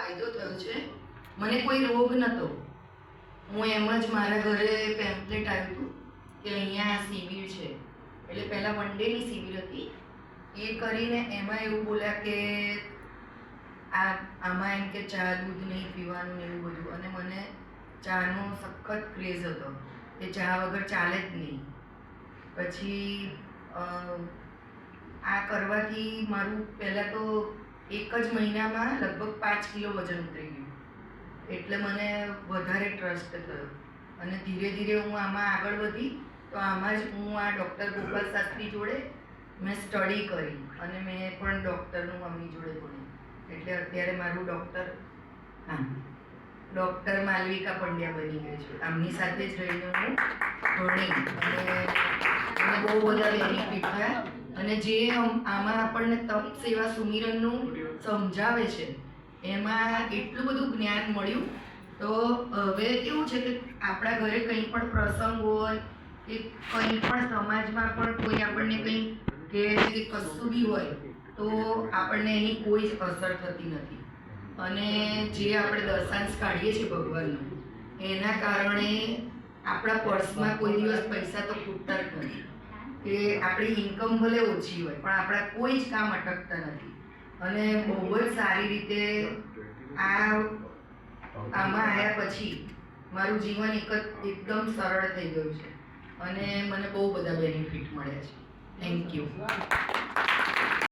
ફાયદો થયો છે. મને કોઈ રોગ નહોતો. હું એમ જ મારા ઘરે પેમ્પલેટ આવ્યું હતું કે અહીંયા શિબિર છે, એટલે પહેલાં 1 ડેની શિબિર હતી. એ કરીને એમાં એવું બોલ્યા કે આમાં એમ કે ચા દૂધ નહીં પીવાનું ને એવું બધું. અને મને ચાનો સખત ક્રેઝ હતો કે ચા વગર ચાલે જ નહીં. પછી આ કરવાથી મારું પહેલાં તો 1 જ મહિનામાં લગભગ 5 કિલો વજન ઉતરી ગયું. એટલે મને વધારે ટ્રસ્ટ થયો અને ધીરે ધીરે હું આમાં આગળ વધી. તો આમાં જ હું આ ડૉક્ટર ગોપાલ શાસ્ત્રી જોડે મેં સ્ટડી કરી અને મેં પણ ડૉક્ટરનું મમ્મી જોડે ભણ્યું. એટલે અત્યારે મારું ડૉક્ટર માલવિકા પંડ્યા બની ગઈ છું. આમની સાથે જ રહીને હું ભણી અને મને બહુ બધા બેનિફિટ થયા. અને જે આમાં આપણને તપ સેવા સુમિરનનું સમજાવે છે એમાં એટલું બધું જ્ઞાન મળ્યું. તો હવે કેવું છે કે આપણા ઘરે કંઈ પણ પ્રસંગ હોય કે કંઈ પણ સમાજમાં પણ કોઈ આપણને કંઈ કે કશું બી હોય તો આપણને એની કોઈ જ અસર થતી નથી. અને જે આપણે દશાંશ કાઢીએ છીએ ભગવાનનું, એના કારણે આપણા પર્સમાં કોઈ દિવસ પૈસા તો ખૂટતા જ નથી. કે આપણી ઇન્કમ ભલે ઓછી હોય પણ આપણા કોઈ જ કામ અટકતા નથી. અને બહુ જ સારી રીતે આમાં આવ્યા પછી મારું જીવન એકદમ સરળ થઈ ગયું છે અને મને બહુ બધા બેનિફિટ મળ્યા છે. Thank you.